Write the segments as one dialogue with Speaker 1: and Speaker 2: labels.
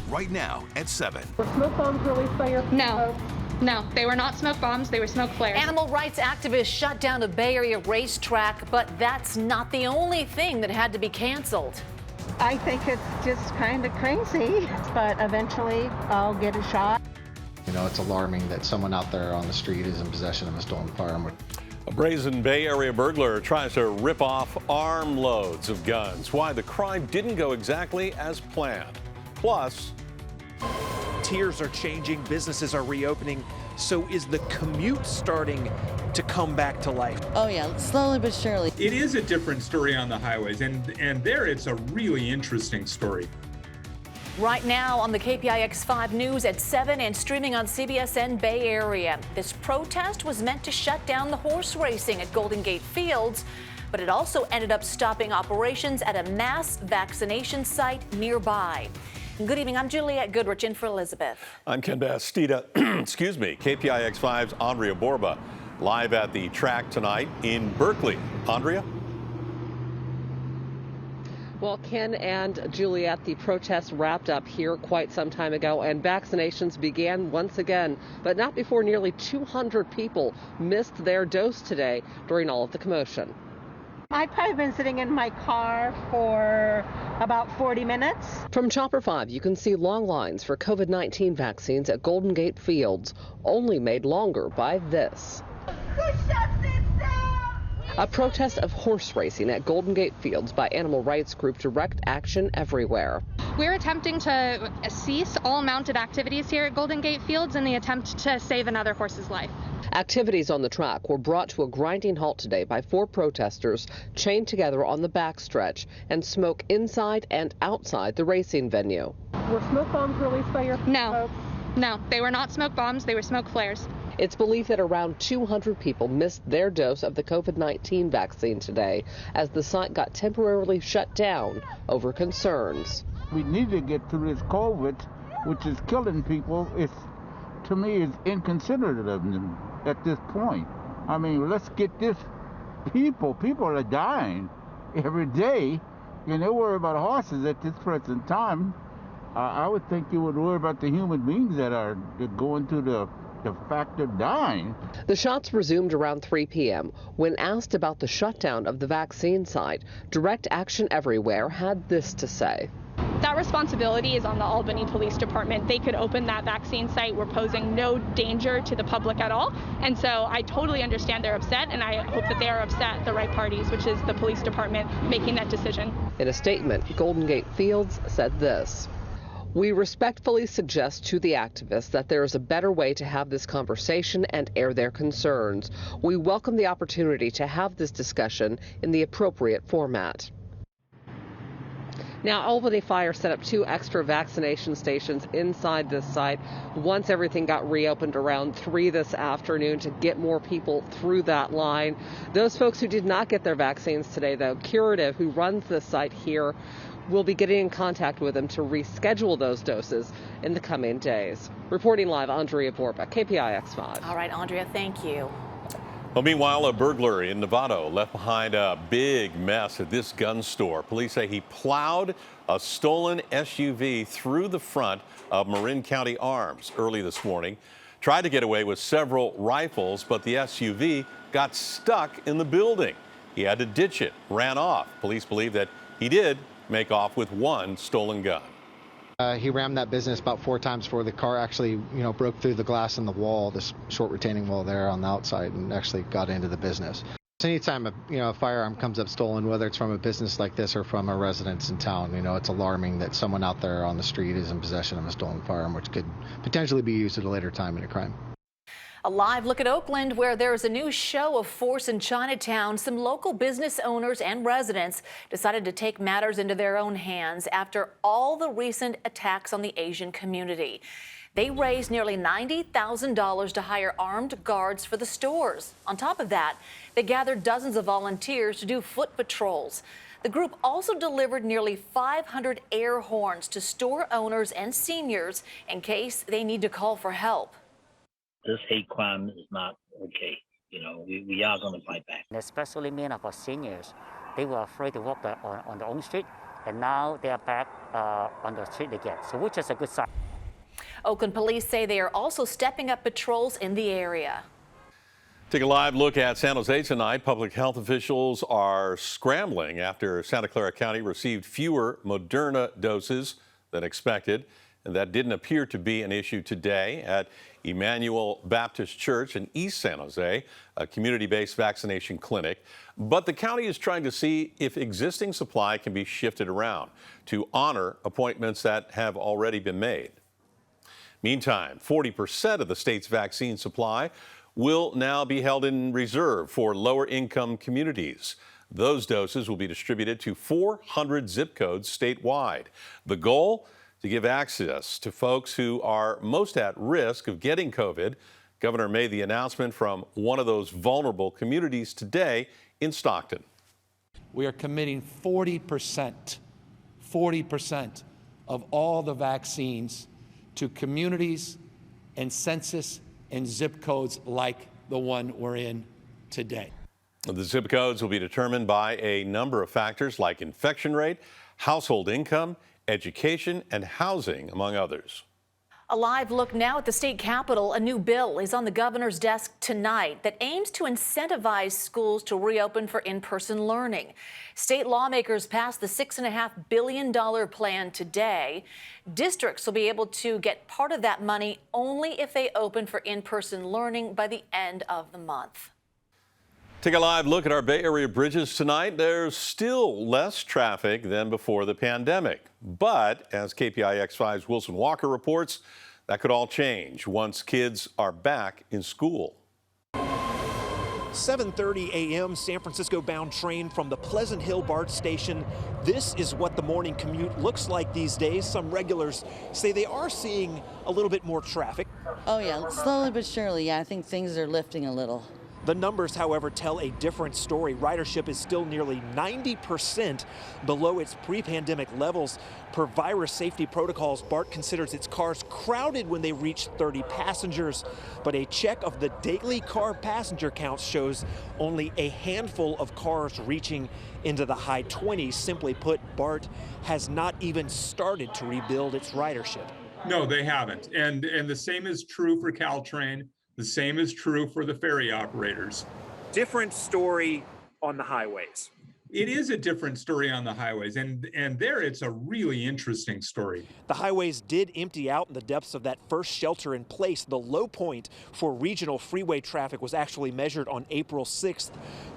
Speaker 1: right now at 7.
Speaker 2: Were smoke bombs released by your
Speaker 3: No, they were not smoke bombs. They were smoke flares.
Speaker 4: Animal rights activists shut down a Bay Area racetrack, but that's not the only thing that had to be canceled.
Speaker 2: I think it's just kind of crazy, but eventually I'll get a shot.
Speaker 5: You know, it's alarming that someone out there on the street is in possession of a stolen firearm.
Speaker 6: A brazen Bay Area burglar tries to rip off armloads of guns. Why the crime didn't go exactly as planned. Plus,
Speaker 7: tiers are changing, businesses are reopening. So is the commute starting to come back to life?
Speaker 8: Oh yeah, slowly but surely.
Speaker 9: It is a different story on the highways, and there it's a really interesting story.
Speaker 4: Right now on the KPIX 5 News at 7 and streaming on CBS and Bay Area. This protest was meant to shut down the horse racing at Golden Gate Fields, but it also ended up stopping operations at a mass vaccination site nearby. Good evening, I'm Juliette Goodrich in for Elizabeth.
Speaker 6: I'm Ken Bastida. Excuse me. KPIX 5's Andrea Borba live at the track tonight in Berkeley. Andrea?
Speaker 10: Well, Ken and Juliette, the protests wrapped up here quite some time ago, and vaccinations began once again, but not before nearly 200 people missed their dose today during all of the commotion.
Speaker 2: I've probably been sitting in my car for about 40 minutes.
Speaker 10: From Chopper 5, you can see long lines for COVID-19 vaccines at Golden Gate Fields, only made longer by this. A protest of horse racing at Golden Gate Fields by animal rights group Direct Action Everywhere.
Speaker 3: We're attempting to cease all mounted activities here at Golden Gate Fields in the attempt to save another horse's life.
Speaker 10: Activities on the track were brought to a grinding halt today by 4 protesters chained together on the backstretch and smoke inside and outside the racing venue.
Speaker 2: Were smoke bombs released by your
Speaker 3: No, they were not smoke bombs. They were smoke flares.
Speaker 10: It's believed that around 200 people missed their dose of the COVID-19 vaccine today as the site got temporarily shut down over concerns.
Speaker 11: We need to get through this COVID, which is killing people. To me, it's inconsiderate of them at this point. I mean, let's get this people are dying every day, and they worry about horses at this present time. I would think you would worry about the human beings that are going through the fact of dying.
Speaker 10: The shots resumed around 3 p.m. When asked about the shutdown of the vaccine site, Direct Action Everywhere had this to say.
Speaker 3: That responsibility is on the Albany Police Department. They could open that vaccine site. We're posing no danger to the public at all. And so I totally understand they're upset, and I hope that they are upset the right parties, which is the police department, making that decision.
Speaker 10: In a statement, Golden Gate Fields said this. We respectfully suggest to the activists that there is a better way to have this conversation and air their concerns. We welcome the opportunity to have this discussion in the appropriate format. Now, Albany Fire set up 2 extra vaccination stations inside this site once everything got reopened around 3 this afternoon to get more people through that line. Those folks who did not get their vaccines today, though, Curative, who runs this site here, will be getting in contact with them to reschedule those doses in the coming days. Reporting live, Andrea Borba, KPIX 5.
Speaker 4: All right, Andrea, thank you.
Speaker 6: Well, meanwhile, a burglar in Novato left behind a big mess at this gun store. Police say he plowed a stolen SUV through the front of Marin County Arms early this morning. Tried to get away with several rifles, but the SUV got stuck in the building. He had to ditch it, ran off. Police believe that he did make off with 1 stolen gun.
Speaker 5: He rammed that business about 4 times before the car actually, broke through the glass in the wall, this short retaining wall there on the outside, and actually got into the business. Anytime a firearm comes up stolen, whether it's from a business like this or from a residence in town, it's alarming that someone out there on the street is in possession of a stolen firearm, which could potentially be used at a later time in a crime.
Speaker 4: A live look at Oakland, where there is a new show of force in Chinatown. Some local business owners and residents decided to take matters into their own hands after all the recent attacks on the Asian community. They raised nearly $90,000 to hire armed guards for the stores. On top of that, they gathered dozens of volunteers to do foot patrols. The group also delivered nearly 500 air horns to store owners and seniors in case they need to call for help.
Speaker 12: This hate crime is not okay. We are going to fight back.
Speaker 13: Especially many of our seniors, they were afraid to walk on their own street,
Speaker 1: and now they are back on the street again, so which is a good sign.
Speaker 4: Oakland police say they are also stepping up patrols in the area.
Speaker 6: Take a live look at San Jose tonight. Public health officials are scrambling after Santa Clara County received fewer Moderna doses than expected. And that didn't appear to be an issue today at Emmanuel Baptist Church in East San Jose, a community-based vaccination clinic. But the county is trying to see if existing supply can be shifted around to honor appointments that have already been made. Meantime, 40% of the state's vaccine supply will now be held in reserve for lower-income communities. Those doses will be distributed to 400 zip codes statewide. The goal? To give access to folks who are most at risk of getting COVID. Governor made the announcement from one of those vulnerable communities today in Stockton.
Speaker 13: We are committing 40% of all the vaccines to communities and census and zip codes like the one we're in today.
Speaker 6: The zip codes will be determined by a number of factors like infection rate, household income, education, and housing, among others.
Speaker 4: A live look now at the state capitol. A new bill is on the governor's desk tonight that aims to incentivize schools to reopen for in-person learning. State lawmakers passed the $6.5 billion plan today. Districts will be able to get part of that money only if they open for in-person learning by the end of the month.
Speaker 6: Take a live look at our Bay Area bridges tonight. There's still less traffic than before the pandemic. But as KPIX 5's Wilson Walker reports, that could all change once kids are back in school.
Speaker 7: 7:30 a.m. San Francisco bound train from the Pleasant Hill BART station. This is what the morning commute looks like these days. Some regulars say they are seeing a little bit more traffic.
Speaker 8: Oh yeah, slowly but surely. Yeah, I think things are lifting a little.
Speaker 7: The numbers, however, tell a different story. Ridership is still nearly 90% below its pre-pandemic levels. Per virus safety protocols, BART considers its cars crowded when they reach 30 passengers. But a check of the daily car passenger counts shows only a handful of cars reaching into the high 20s. Simply put, BART has not even started to rebuild its ridership.
Speaker 9: No, they haven't. And the same is true for Caltrain. The same is true for the ferry operators.
Speaker 7: Different story on the highways.
Speaker 9: It is a different story on the highways, and there it's a really interesting story.
Speaker 7: The highways did empty out in the depths of that first shelter in place. The low point for regional freeway traffic was actually measured on April 6th.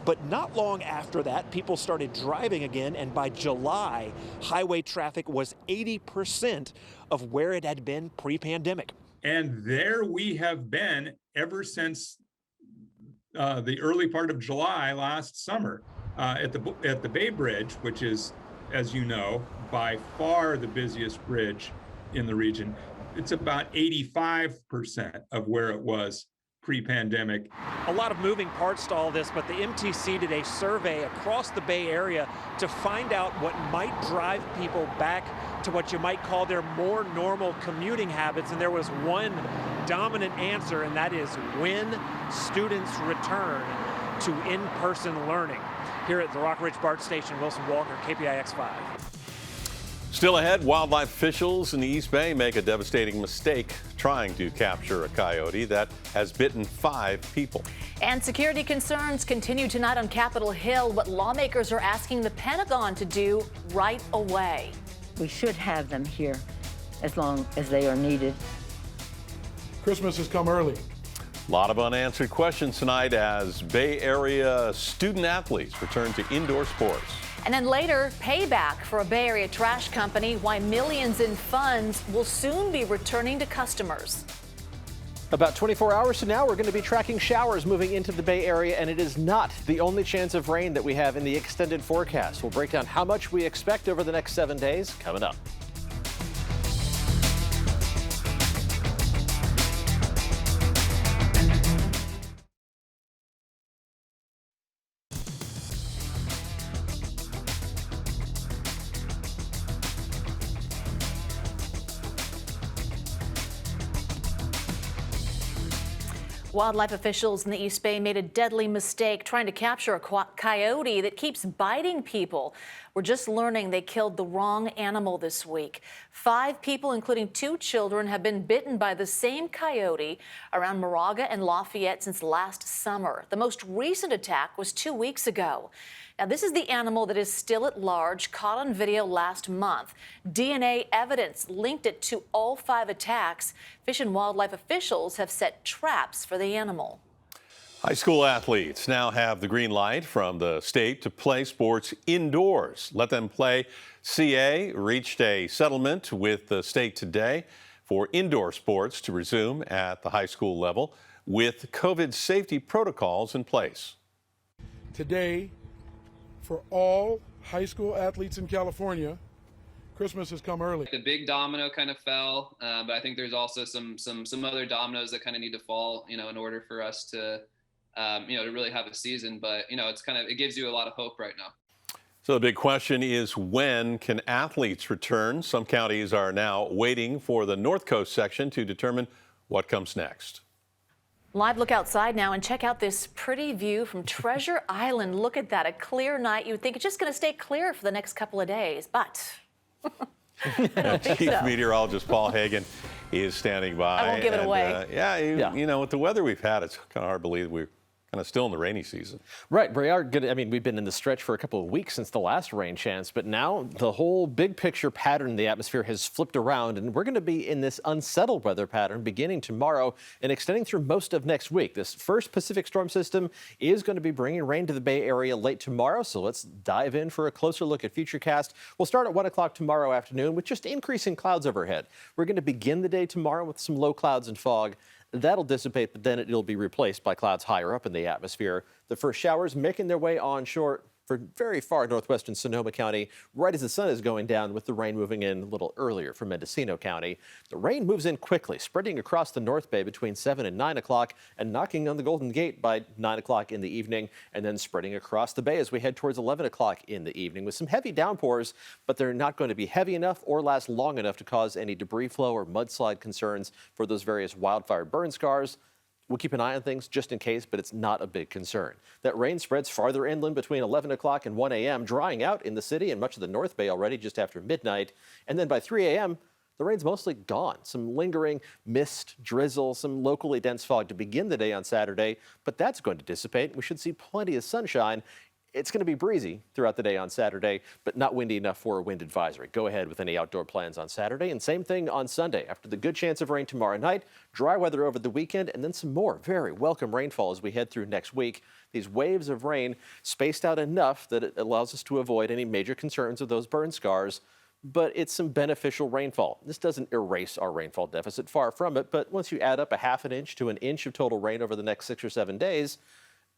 Speaker 7: But not long after that, people started driving again, and by July, highway traffic was 80% of where it had been pre-pandemic.
Speaker 9: And there we have been ever since the early part of July last summer at the Bay Bridge, which is, as you know, by far the busiest bridge in the region. It's about 85% of where it was pre-pandemic.
Speaker 7: A lot of moving parts to all this, but the MTC did a survey across the Bay Area to find out what might drive people back to what you might call their more normal commuting habits. And there was one dominant answer, and that is when students return to in-person learning. Here at the Rockridge BART Station, Wilson Walker, KPIX 5.
Speaker 6: Still ahead, wildlife officials in the East Bay make a devastating mistake trying to capture a coyote that has bitten 5 people.
Speaker 4: And security concerns continue tonight on Capitol Hill. What lawmakers are asking the Pentagon to do right away.
Speaker 14: We should have them here as long as they are needed.
Speaker 15: Christmas has come early.
Speaker 6: A lot of unanswered questions tonight as Bay Area student athletes return to indoor sports.
Speaker 4: And then later, payback for a Bay Area trash company, why millions in funds will soon be returning to customers.
Speaker 16: About 24 hours from now, we're going to be tracking showers moving into the Bay Area, and it is not the only chance of rain that we have in the extended forecast. We'll break down how much we expect over the next 7 days coming up.
Speaker 4: Wildlife officials in the East Bay made a deadly mistake trying to capture a coyote that keeps biting people. We're just learning they killed the wrong animal this week. 5 people, including 2 children, have been bitten by the same coyote around Moraga and Lafayette since last summer. The most recent attack was 2 weeks ago. Now, this is the animal that is still at large, caught on video last month. DNA evidence linked it to all 5 attacks. Fish and Wildlife officials have set traps for the animal.
Speaker 6: High school athletes now have the green light from the state to play sports indoors. Let them play. CA reached a settlement with the state today for indoor sports to resume at the high school level with COVID safety protocols in place.
Speaker 15: Today, for all high school athletes in California, Christmas has come early.
Speaker 17: The big domino kind of fell, but I think there's also some other dominoes that kind of need to fall, in order for us to, to really have a season. But it gives you a lot of hope right now.
Speaker 6: So the big question is, when can athletes return? Some counties are now waiting for the North Coast section to determine what comes next.
Speaker 4: Live look outside now and check out this pretty view from Treasure Island. Look at that, a clear night. You would think it's just going to stay clear for the next couple of days, but
Speaker 6: Chief Meteorologist Paul Hagan is standing by.
Speaker 4: I won't give it away.
Speaker 6: With the weather we've had, it's kind of hard to believe we're kind of still in the rainy season.
Speaker 16: Right, we are good. I mean, we've been in the stretch for a couple of weeks since the last rain chance, but now the whole big picture pattern in the atmosphere has flipped around, and we're going to be in this unsettled weather pattern beginning tomorrow and extending through most of next week. This first Pacific storm system is going to be bringing rain to the Bay Area late tomorrow, so let's dive in for a closer look at Futurecast. We'll start at 1 o'clock tomorrow afternoon with just increasing clouds overhead. We're going to begin the day tomorrow with some low clouds and fog. That'll dissipate, but then it'll be replaced by clouds higher up in the atmosphere. The first showers making their way onshore for very far northwestern Sonoma County, right as the sun is going down, with the rain moving in a little earlier for Mendocino County. The rain moves in quickly, spreading across the North Bay between 7 and 9 o'clock and knocking on the Golden Gate by 9 o'clock in the evening, and then spreading across the bay as we head towards 11 o'clock in the evening with some heavy downpours, but they're not going to be heavy enough or last long enough to cause any debris flow or mudslide concerns for those various wildfire burn scars. We'll keep an eye on things just in case, but it's not a big concern. That rain spreads farther inland between 11 o'clock and 1 a.m., drying out in the city and much of the North Bay already just after midnight. And then by 3 a.m., the rain's mostly gone. Some lingering mist, drizzle, some locally dense fog to begin the day on Saturday, but that's going to dissipate. We should see plenty of sunshine. It's going to be breezy throughout the day on Saturday, but not windy enough for a wind advisory. Go ahead with any outdoor plans on Saturday, and same thing on Sunday. After the good chance of rain tomorrow night, dry weather over the weekend, and then some more very welcome rainfall as we head through next week. These waves of rain spaced out enough that it allows us to avoid any major concerns of those burn scars, but it's some beneficial rainfall. This doesn't erase our rainfall deficit, far from it, but once you add up a half an inch to an inch of total rain over the next 6 or 7 days,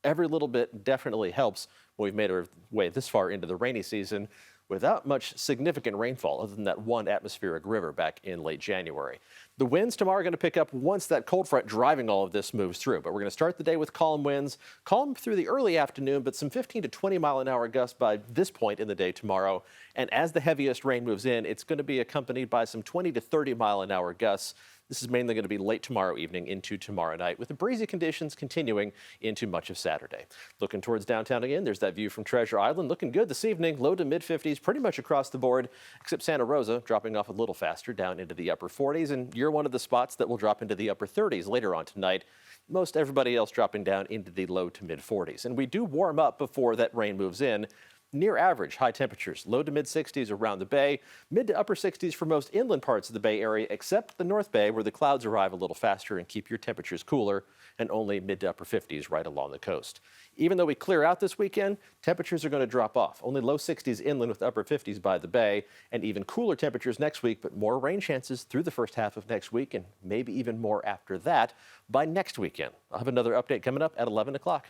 Speaker 16: every little bit definitely helps. We've made our way this far into the rainy season without much significant rainfall other than that one atmospheric river back in late January. The winds tomorrow are going to pick up once that cold front driving all of this moves through, but we're going to start the day with calm winds, calm through the early afternoon, but some 15 to 20 mile an hour gusts by this point in the day tomorrow. And as the heaviest rain moves in, it's going to be accompanied by some 20 to 30 mile an hour gusts. This is mainly going to be late tomorrow evening into tomorrow night, with the breezy conditions continuing into much of Saturday. Looking towards downtown again, there's that view from Treasure Island. Looking good this evening, low to mid-50s pretty much across the board, except Santa Rosa dropping off a little faster down into the upper 40s. And you're one of the spots that will drop into the upper 30s later on tonight. Most everybody else dropping down into the low to mid-40s. And we do warm up before that rain moves in. Near average high temperatures, low to mid 60s around the Bay, mid to upper 60s for most inland parts of the Bay Area, except the North Bay, where the clouds arrive a little faster and keep your temperatures cooler, and only mid to upper 50s right along the coast. Even though we clear out this weekend, temperatures are going to drop off. Only low 60s inland with upper 50s by the Bay, and even cooler temperatures next week, but more rain chances through the first half of next week, and maybe even more after that by next weekend. I'll have another update coming up at 11 o'clock.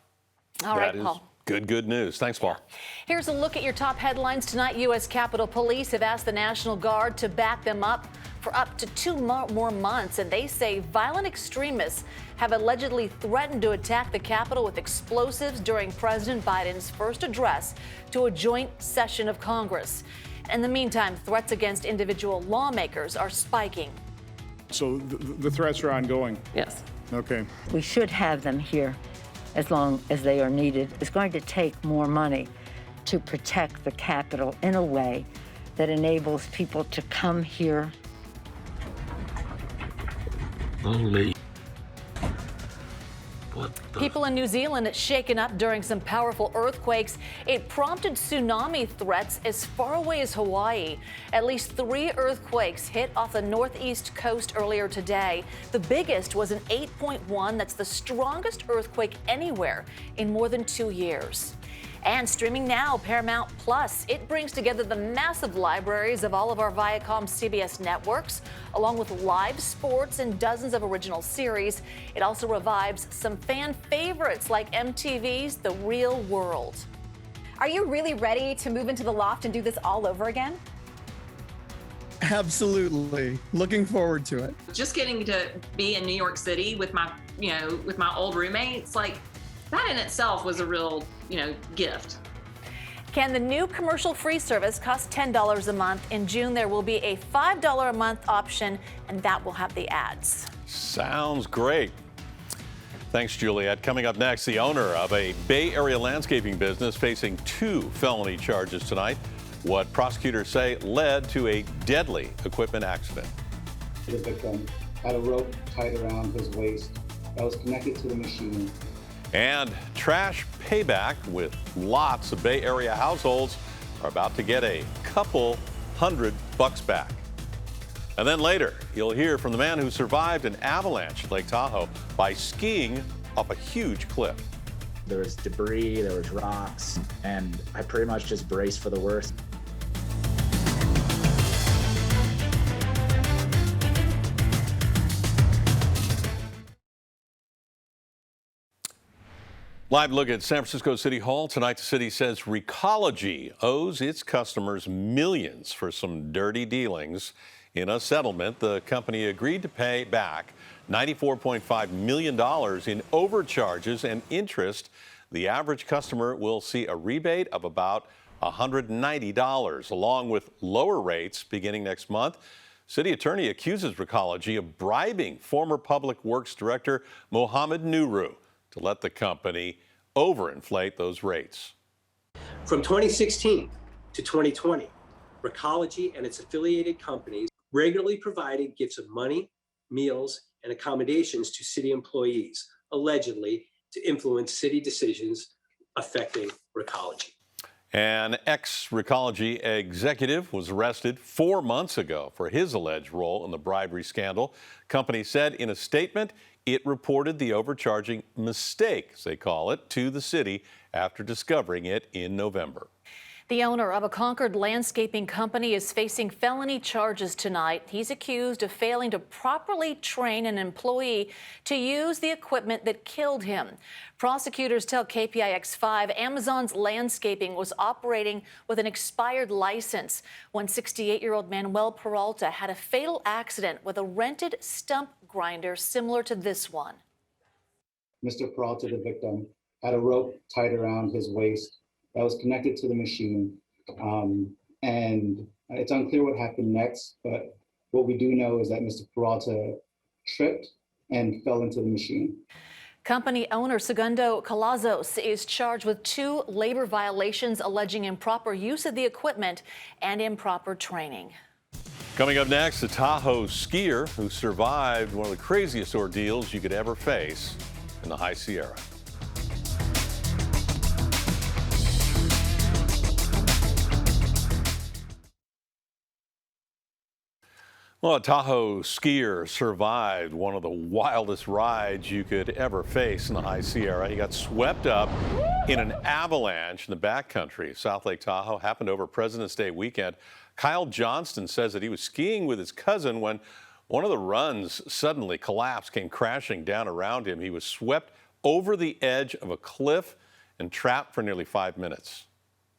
Speaker 4: All right, Paul.
Speaker 6: Good news. Thanks, Paul.
Speaker 4: Here's a look at your top headlines tonight. U.S. Capitol Police have asked the National Guard to back them up for up to 2 more months, and they say violent extremists have allegedly threatened to attack the Capitol with explosives during President Biden's first address to a joint session of Congress. In the meantime, threats against individual lawmakers are spiking.
Speaker 18: So the threats are ongoing?
Speaker 14: Yes.
Speaker 18: Okay.
Speaker 14: We should have them here as long as they are needed. It's going to take more money to protect the Capitol in a way that enables people to come here.
Speaker 19: Holy.
Speaker 4: People in New Zealand shaken up during some powerful earthquakes. It prompted tsunami threats as far away as Hawaii. At least 3 earthquakes hit off the northeast coast earlier today. The biggest was an 8.1. That's the strongest earthquake anywhere in more than 2 years. And streaming now, Paramount Plus. It brings together the massive libraries of all of our Viacom CBS networks, along with live sports and dozens of original series. It also revives some fan favorites like MTV's The Real World.
Speaker 20: Are you really ready to move into the loft and do this all over again?
Speaker 21: Absolutely. Looking forward to it.
Speaker 22: Just getting to be in New York City with my, with my old roommates, like that in itself was a real, gift.
Speaker 4: Can the new commercial-free service cost $10 a month? In June, there will be a $5 a month option, and that will have the ads.
Speaker 6: Sounds great. Thanks, Juliet. Coming up next, the owner of a Bay Area landscaping business facing 2 felony charges tonight. What prosecutors say led to a deadly equipment accident.
Speaker 23: The victim had a rope tied around his waist that was connected to the machine.
Speaker 6: And trash payback, with lots of Bay Area households are about to get a couple $100 back. And then later, you'll hear from the man who survived an avalanche at Lake Tahoe by skiing off a huge cliff.
Speaker 24: There was debris, there was rocks, and I pretty much just braced for the worst.
Speaker 6: Live look at San Francisco City Hall. Tonight, the city says Recology owes its customers millions for some dirty dealings. In a settlement, the company agreed to pay back $94.5 million in overcharges and interest. The average customer will see a rebate of about $190, along with lower rates beginning next month. City attorney accuses Recology of bribing former Public Works Director Mohammed Nuru to let the company overinflate those rates.
Speaker 25: From 2016 to 2020, Recology and its affiliated companies regularly provided gifts of money, meals, and accommodations to city employees, allegedly to influence city decisions affecting Recology.
Speaker 6: An ex-Recology executive was arrested 4 months ago for his alleged role in the bribery scandal. Company said in a statement it reported the overcharging mistake, as they call it, to the city after discovering it in November.
Speaker 4: The owner of a Concord landscaping company is facing felony charges tonight. He's accused of failing to properly train an employee to use the equipment that killed him. Prosecutors tell KPIX 5 Amazon's landscaping was operating with an expired license when 68-year-old Manuel Peralta had a fatal accident with a rented stump grinder similar to this one.
Speaker 23: Mr. Peralta, the victim, had a rope tied around his waist that was connected to the machine. And it's unclear what happened next, but what we do know is that Mr. Peralta tripped and fell into the machine.
Speaker 4: Company owner Segundo Calazos is charged with 2 labor violations alleging improper use of the equipment and improper training.
Speaker 6: Coming up next, a Tahoe skier who survived one of the craziest ordeals you could ever face in the High Sierra. Well, a Tahoe skier survived one of the wildest rides you could ever face in the High Sierra. He got swept up in an avalanche in the backcountry. South Lake Tahoe happened over President's Day weekend. Kyle Johnston says that he was skiing with his cousin when one of the runs suddenly collapsed, came crashing down around him. He was swept over the edge of a cliff and trapped for nearly 5 minutes.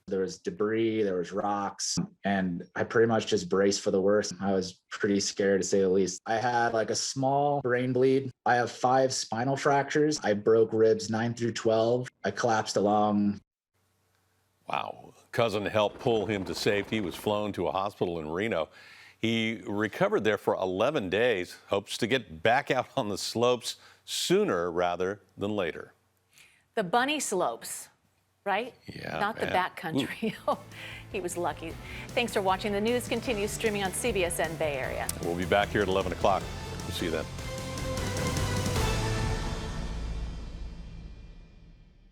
Speaker 24: There was debris, there was rocks, and I pretty much just braced for the worst. I was pretty scared, to say the least. I had like a small brain bleed. I have 5 spinal fractures. I broke ribs 9 through 12. I collapsed along.
Speaker 6: Wow. Cousin helped pull him to safety. He was flown to a hospital in Reno. He recovered there for 11 days, hopes to get back out on the slopes sooner rather than later.
Speaker 4: The bunny slopes. right?
Speaker 6: Yeah,
Speaker 4: Not the
Speaker 6: man.
Speaker 4: back country. He was lucky. Thanks for watching. The news continues streaming on CBSN Bay Area.
Speaker 6: We'll be back here at 11 o'clock. We'll see you then.